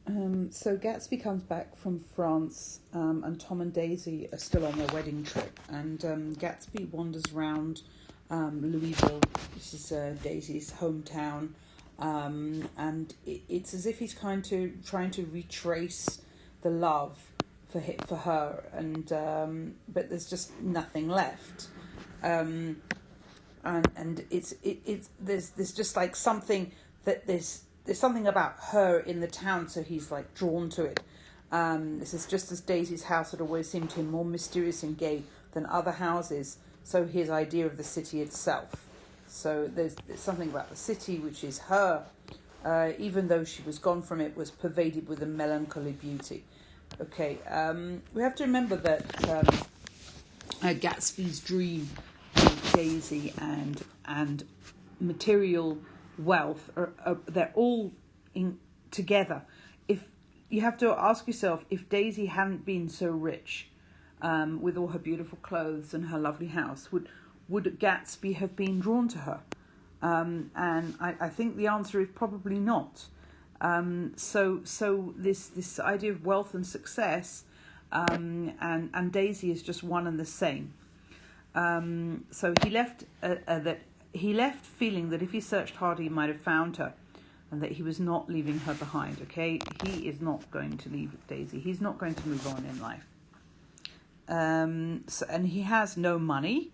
So Gatsby comes back from France, and Tom and Daisy are still on their wedding trip. And Gatsby wanders around Louisville. This is Daisy's hometown, and it's as if he's trying to retrace the love for her, and but there's just nothing left. And it's there's just like something that there's something about her in the town, so he's like drawn to it. This is just as Daisy's house had always seemed to him more mysterious and gay than other houses, so his idea of the city itself. So there's something about the city which is her, even though she was gone from it, was pervaded with a melancholy beauty. Okay, we have to remember that Gatsby's dream of Daisy and material wealth they're all in together. If you have to ask yourself, if Daisy hadn't been so rich, with all her beautiful clothes and her lovely house, would Gatsby have been drawn to her? And I think the answer is probably not. So this idea of wealth and success, and Daisy is just one and the same. So he left feeling that if he searched hard, he might have found her, and that he was not leaving her behind. Okay, he is not going to leave Daisy. He's not going to move on in life. And he has no money,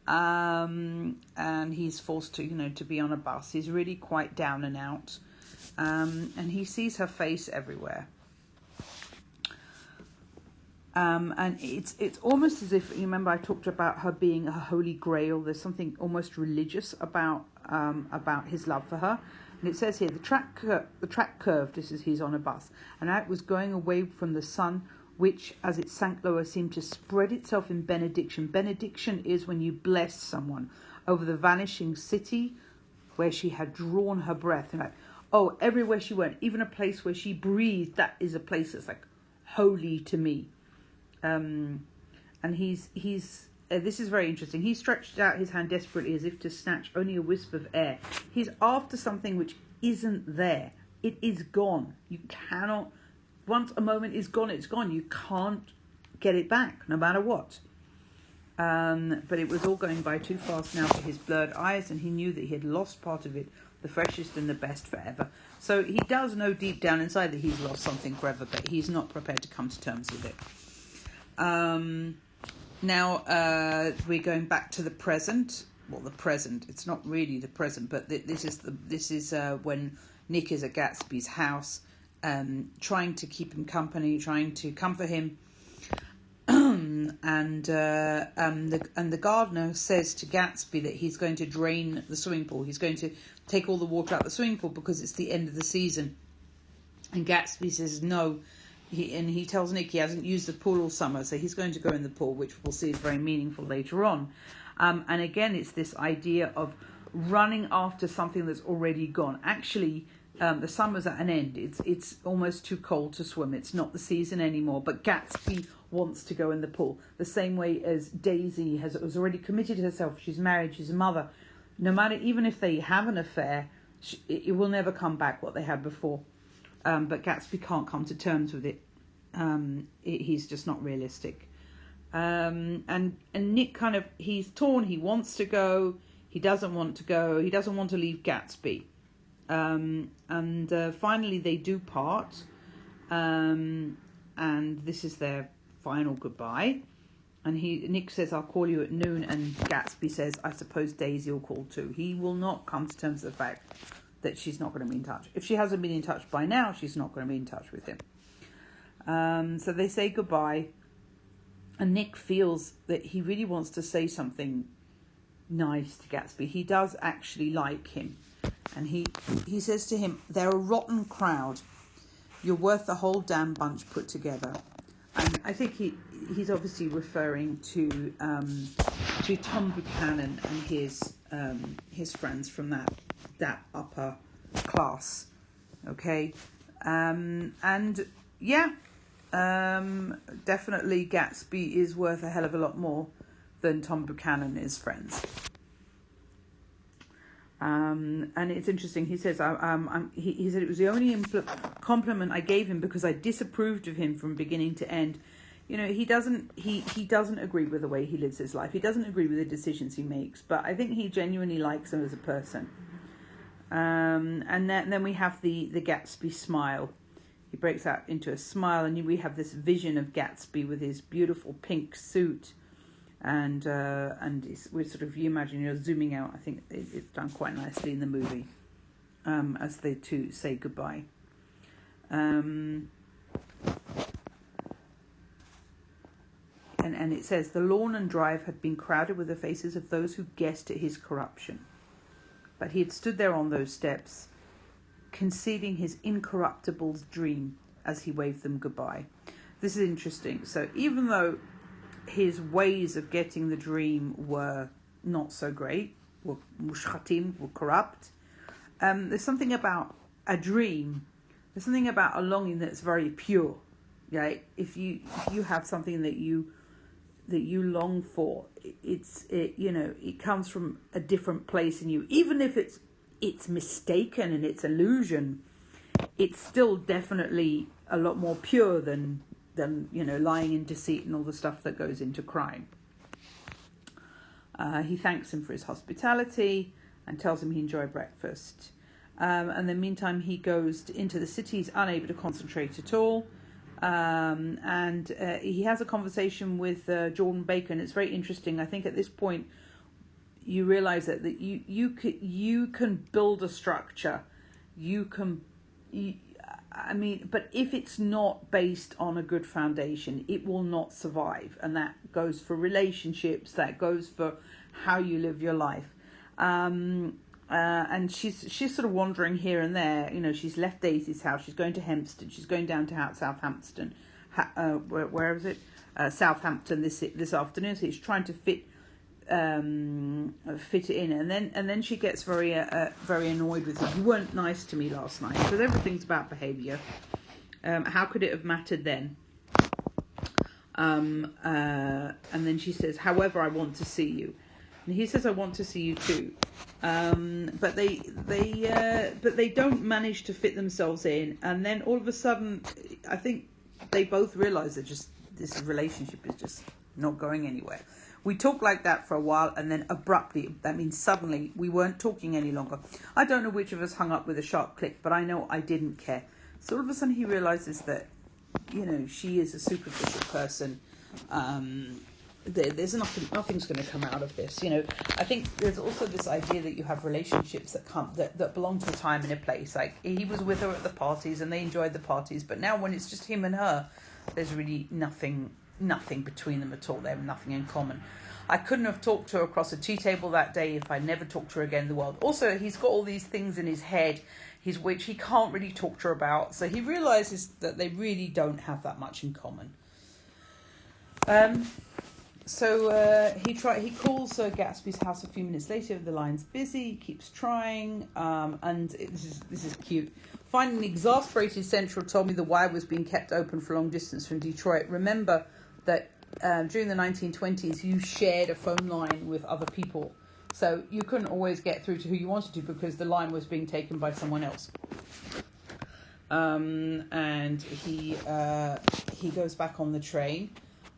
and he's forced to be on a bus. He's really quite down and out, and he sees her face everywhere. And it's almost as if, you remember I talked about her being a holy grail. There's something almost religious about his love for her. And it says here, the track curved, this is he's on a bus, and it was going away from the sun, which as it sank lower seemed to spread itself in benediction. Benediction is when you bless someone over the vanishing city where she had drawn her breath. And everywhere she went, even a place where she breathed, that is a place that's like holy to me. And he's this is very interesting. He stretched out his hand desperately as if to snatch only a wisp of air. He's after something which isn't there. It is gone. You cannot, once a moment is gone, it's gone. You can't get it back, no matter what. But it was all going by too fast now for his blurred eyes, and he knew that he had lost part of it, the freshest and the best forever. So he does know deep down inside that he's lost something forever, but he's not prepared to come to terms with it. Now we're going back to the present. Well, the present. It's not really the present, but this is when Nick is at Gatsby's house, trying to keep him company, trying to comfort him. And the gardener says to Gatsby that he's going to drain the swimming pool. He's going to take all the water out of the swimming pool because it's the end of the season. And Gatsby says no. He tells Nick he hasn't used the pool all summer, so he's going to go in the pool, which we'll see is very meaningful later on. And again, it's this idea of running after something that's already gone. Actually, the summer's at an end. It's almost too cold to swim. It's not the season anymore. But Gatsby wants to go in the pool, the same way as Daisy has already committed herself. She's married. She's a mother. No matter, even if they have an affair, it will never come back what they had before. But Gatsby can't come to terms with it. He's just not realistic. And Nick he's torn. He wants to go. He doesn't want to go. He doesn't want to leave Gatsby. And finally they do part. And this is their final goodbye. And Nick says, I'll call you at noon. And Gatsby says, I suppose Daisy will call too. He will not come to terms with the fact that she's not going to be in touch. If she hasn't been in touch by now, she's not going to be in touch with him. So they say goodbye, and Nick feels that he really wants to say something nice to Gatsby. He does actually like him, and he says to him, they're a rotten crowd. You're worth the whole damn bunch put together. And I think he's obviously referring to Tom Buchanan and his friends from that upper class. Okay. Definitely Gatsby is worth a hell of a lot more than Tom Buchanan is friends. And it's interesting. He says, he said it was the only compliment I gave him because I disapproved of him from beginning to end. You know, he doesn't agree with the way he lives his life. He doesn't agree with the decisions he makes, but I think he genuinely likes him as a person. And then we have the Gatsby smile. He breaks out into a smile, and we have this vision of Gatsby with his beautiful pink suit, and we're sort of, you imagine, you're zooming out. I think it's done quite nicely in the movie, as they two say goodbye. And it says, the lawn and drive had been crowded with the faces of those who guessed at his corruption. But he had stood there on those steps, conceding his incorruptible dream as he waved them goodbye. This is interesting. So even though his ways of getting the dream were not so great, were mushchatim, were corrupt, there's something about a dream, there's something about a longing that's very pure. Right? If you have something that you long for, it comes from a different place in you. Even if it's mistaken and it's illusion, it's still definitely a lot more pure than lying in deceit and all the stuff that goes into crime. He thanks him for his hospitality and tells him he enjoyed breakfast. And in the meantime, he goes into the city. He's unable to concentrate at all. And he has a conversation with Jordan Baker, and it's very interesting. I think at this point you realize that you can build a structure, but if it's not based on a good foundation, it will not survive. And that goes for relationships, that goes for how you live your life. And she's sort of wandering here and there. You know, she's left Daisy's house. She's going to Hempstead. She's going down to Southampton. Where is it? Southampton this afternoon. So she's trying to fit it in, and then she gets very annoyed with him. You weren't nice to me last night, because everything's about behaviour. How could it have mattered then? And then she says, however, I want to see you. And he says, I want to see you too. But they don't manage to fit themselves in. And then all of a sudden, I think they both realise that this relationship is just not going anywhere. We talked like that for a while, and then abruptly, that means suddenly, we weren't talking any longer. I don't know which of us hung up with a sharp click, but I know I didn't care. So all of a sudden he realises that, she is a superficial person. There's nothing's going to come out of this. I think there's also this idea that you have relationships that belong to a time and a place. Like, he was with her at the parties and they enjoyed the parties, but now when it's just him and her, there's really nothing between them at all. They have nothing in common. I couldn't have talked to her across a tea table that day if I never talked to her again in the world. Also, he's got all these things in his head, which he can't really talk to her about. So he realises that they really don't have that much in common. So he calls Gatsby's house a few minutes later. The line's busy. He keeps trying, and this is cute. Finally, an exasperated Central told me the wire was being kept open for long distance from Detroit. Remember that during the 1920s, you shared a phone line with other people, so you couldn't always get through to who you wanted to because the line was being taken by someone else. And he goes back on the train.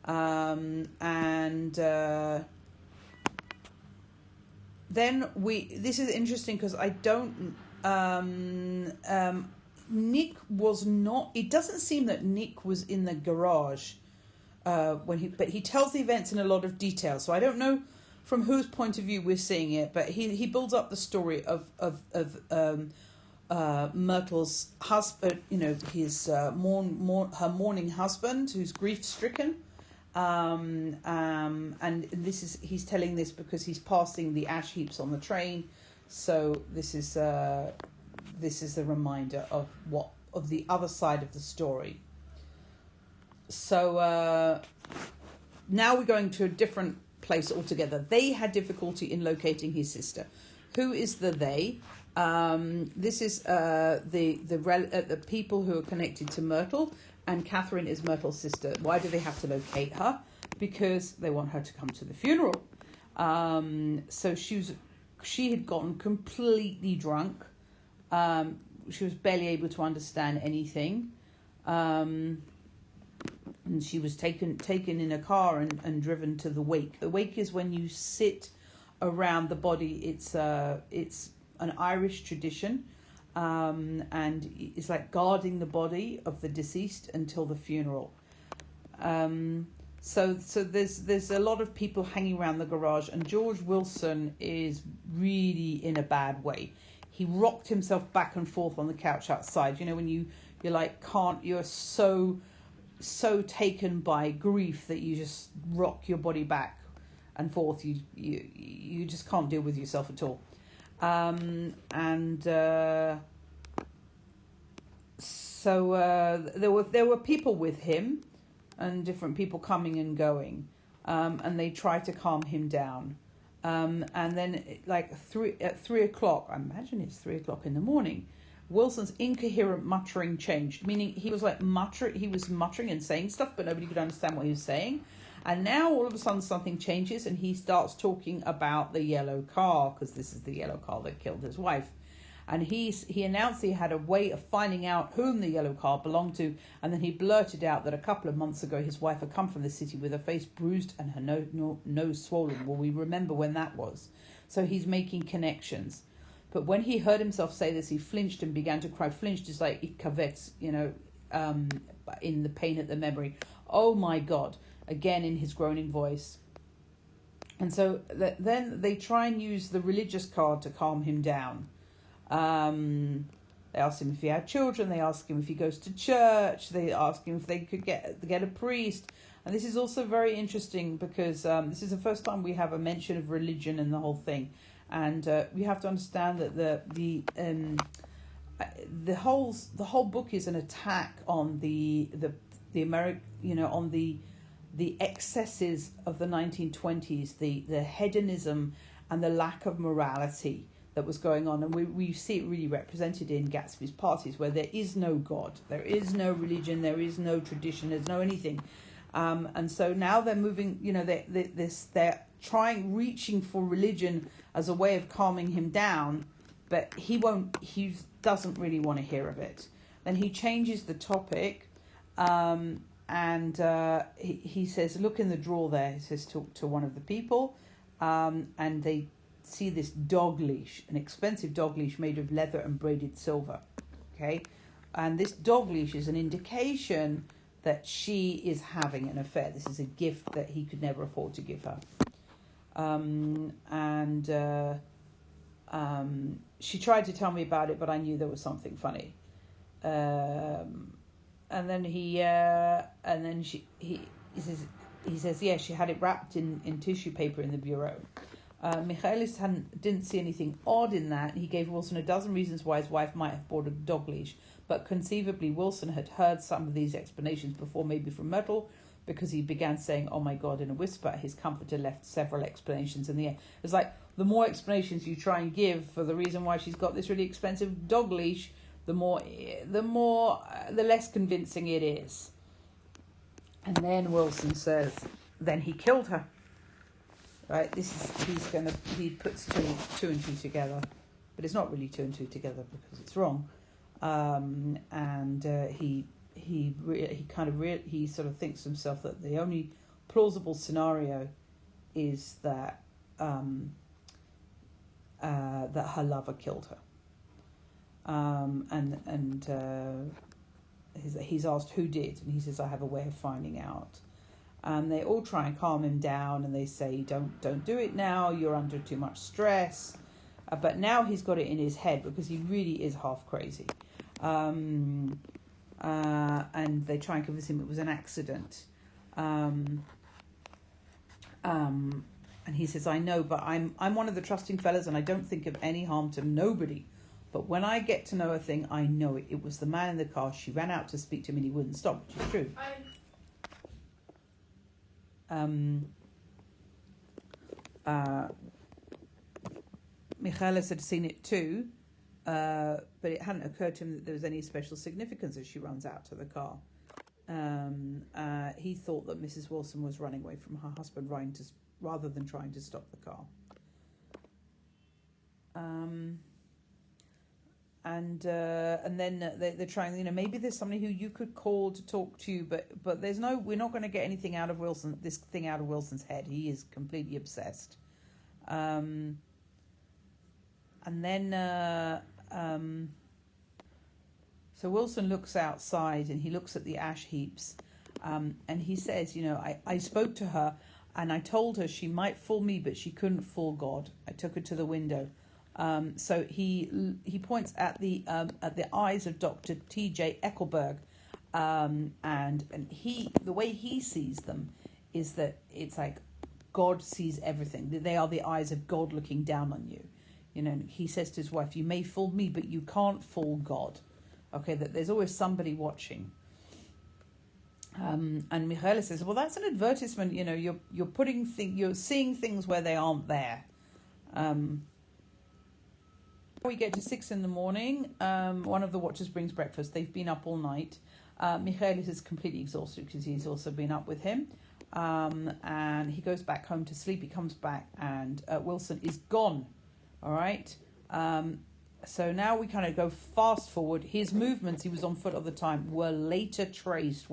Then this is interesting because I don't, Nick was not, it doesn't seem that Nick was in the garage, but he tells the events in a lot of detail. So I don't know from whose point of view we're seeing it, but he builds up the story of Myrtle's husband, his her mourning husband who's grief stricken. And he's telling this because he's passing the ash heaps on the train, so this is a reminder of the other side of the story. So now we're going to a different place altogether. They had difficulty in locating his sister. Who is the they? This is the people who are connected to Myrtle. And Catherine is Myrtle's sister. Why do they have to locate her? Because they want her to come to the funeral. So she was she had gotten completely drunk. She was barely able to understand anything. And she was taken in a car and driven to the wake. The wake is when you sit around the body. It's an Irish tradition, and it's like guarding the body of the deceased until the funeral. So there's a lot of people hanging around the garage, and George Wilson is really in a bad way. He rocked himself back and forth on the couch outside. You know, when you're like you're so taken by grief that you just rock your body back and forth. You just can't deal with yourself at all. So there were people with him, and different people coming and going, and they tried to calm him down. And then at 3 o'clock, I imagine it's 3 o'clock in the morning, Wilson's incoherent muttering changed, meaning he was muttering and saying stuff, but nobody could understand what he was saying. And now all of a sudden something changes, and he starts talking about the yellow car, because this is the yellow car that killed his wife. And he announced he had a way of finding out whom the yellow car belonged to, and then he blurted out that a couple of months ago his wife had come from the city with her face bruised and her nose swollen. Well, we remember when that was. So he's making connections. But when he heard himself say this, he flinched and began to cry. Flinched is like ikavets, in the pain at the memory. Oh my God, again in his groaning voice. And so then they try and use the religious card to calm him down. They ask him if he had children. They ask him if he goes to church. They ask him if they could get a priest. And this is also very interesting because this is the first time we have a mention of religion in the whole thing. And we have to understand that the whole book is an attack on the on the excesses of the 1920s, the hedonism and the lack of morality that was going on. And we see it really represented in Gatsby's parties, where there is no God, there is no religion, there is no tradition, there's no anything. And so now they're moving, they're reaching for religion as a way of calming him down, but he doesn't really want to hear of it. Then he changes the topic, and he says, look in the drawer there. He says, talk to one of the people, and they see this dog leash, an expensive dog leash made of leather and braided silver. Okay, and this dog leash is an indication that she is having an affair. This is a gift that he could never afford to give her. She tried to tell me about it, but I knew there was something funny. And then he says, yeah, she had it wrapped in tissue paper in the bureau. Michaelis didn't see anything odd in that. He gave Wilson a dozen reasons why his wife might have bought a dog leash, but conceivably Wilson had heard some of these explanations before, maybe from Myrtle, because he began saying, oh my God, in a whisper. His comforter left several explanations in the air. It's like, the more explanations you try and give for the reason why she's got this really expensive dog leash, the less convincing it is. And then Wilson says, then he killed her. Right, he puts two and two together, but it's not really two and two together because it's wrong. He sort of thinks to himself that the only plausible scenario is that that her lover killed her. He's asked who did, and he says, I have a way of finding out. And they all try and calm him down, and they say, don't do it now, you're under too much stress. But now he's got it in his head because he really is half crazy. And they try and convince him it was an accident. And he says, I know, but I'm one of the trusting fellas, and I don't think of any harm to nobody. But when I get to know a thing, I know it. It was the man in the car. She ran out to speak to him and he wouldn't stop, which is true. Michaelis had seen it too, but it hadn't occurred to him that there was any special significance as she runs out to the car. He thought that Mrs. Wilson was running away from her husband rather than trying to stop the car. And then they're trying, maybe there's somebody who you could call to talk to, but we're not going to get anything out of this thing out of Wilson's head. He is completely obsessed. And then so Wilson looks outside and he looks at the ash heaps, and he says, I spoke to her and I told her she might fool me, but she couldn't fool God. I took her to the window. So he points at the eyes of Dr. T.J. Eckelberg, and the way he sees them is that it's like God sees everything. They are the eyes of God looking down on you. He says to his wife, "You may fool me, but you can't fool God." Okay, that there's always somebody watching. And Michaela says, "Well, that's an advertisement. You're seeing things where they aren't there." We get to 6 a.m. One of the watchers brings breakfast. They've been up all night. Michaelis is completely exhausted because he's also been up with him. And he goes back home to sleep. He comes back and Wilson is gone. All right. So now we kind of go fast forward. His movements, he was on foot all the time, were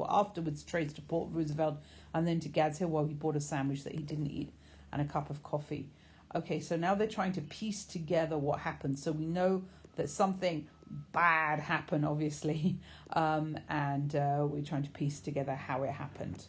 afterwards traced to Port Roosevelt and then to Gads Hill, where he bought a sandwich that he didn't eat and a cup of coffee. Okay, so now they're trying to piece together what happened. So we know that something bad happened, obviously, and we're trying to piece together how it happened.